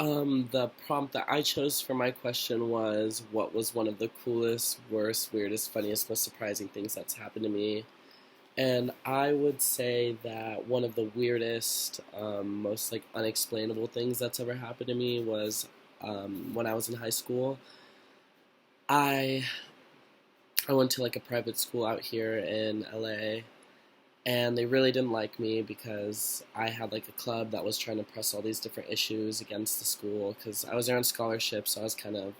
The prompt that I chose for my question was, what was one of the coolest, worst, weirdest, funniest, most surprising things that's happened to me? And I would say that one of the weirdest, most like unexplainable things that's ever happened to me was when I was in high school. I I went to like a private school out here in LA, and they really didn't like me because I had like a club that was trying to press all these different issues against the school because I was there on scholarship, so I was kind of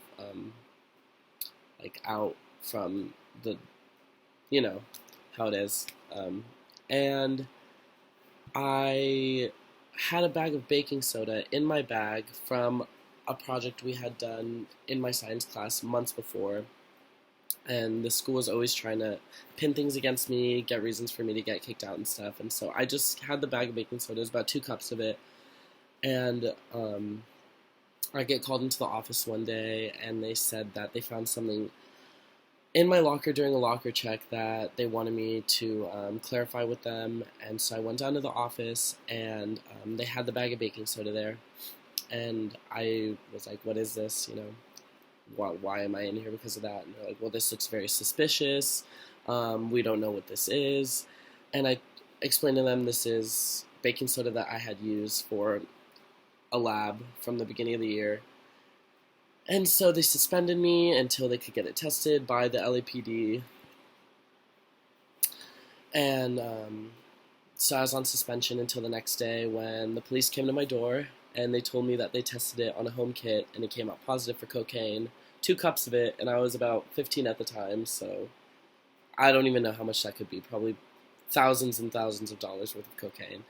like out from the, you know, how it is. And I had a bag of baking soda in my bag from a project we had done in my science class months before, and the school was always trying to pin things against me, get reasons for me to get kicked out and stuff. And so I just had the bag of baking soda, it was about 2 cups of it, and I get called into the office one day, and they said that they found something in my locker during a locker check that they wanted me to clarify with them. And so I went down to the office, and they had the bag of baking soda there, and I was like, "What is this? Why am I in here because of that?" And they're like, "Well, this looks very suspicious. We don't know what this is." And I explained to them this is baking soda that I had used for a lab from the beginning of the year. And so they suspended me until they could get it tested by the LAPD. And so I was on suspension until the next day when the police came to my door and they told me that they tested it on a home kit and it came out positive for cocaine. 2 cups of it, and I was about 15 at the time, so I don't even know how much that could be. Probably thousands and thousands of dollars worth of cocaine.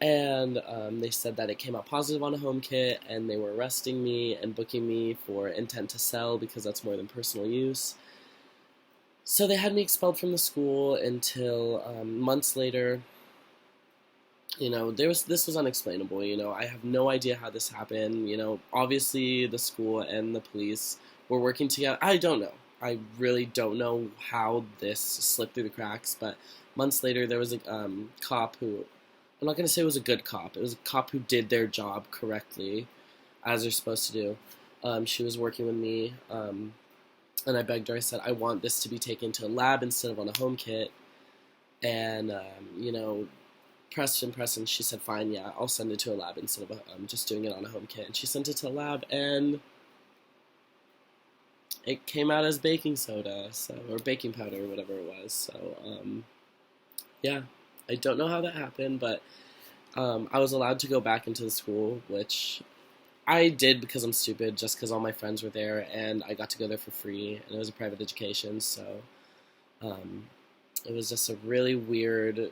And they said that it came out positive on a home kit, and they were arresting me and booking me for intent to sell because that's more than personal use. So they had me expelled from the school until months later. This was unexplainable. I have no idea how this happened. Obviously the school and the police were working together. I don't know. I really don't know how this slipped through the cracks. But months later, there was a cop who, I'm not going to say it was a good cop. It was a cop who did their job correctly, as they're supposed to do. She was working with me, and I begged her. I said, I want this to be taken to a lab instead of on a home kit. And, pressed and pressed, and she said, fine, yeah, I'll send it to a lab instead of just doing it on a home kit. And she sent it to a lab, and it came out as baking soda, or baking powder, or whatever it was. So, yeah, I don't know how that happened, but I was allowed to go back into the school, which I did because I'm stupid, just because all my friends were there, and I got to go there for free, and it was a private education, so um, it was just a really weird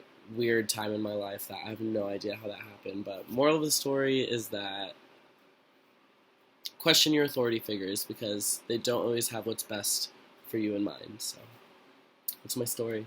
time in my life that I have no idea how that happened. But moral of the story is that question your authority figures because they don't always have what's best for you in mind. So that's my story.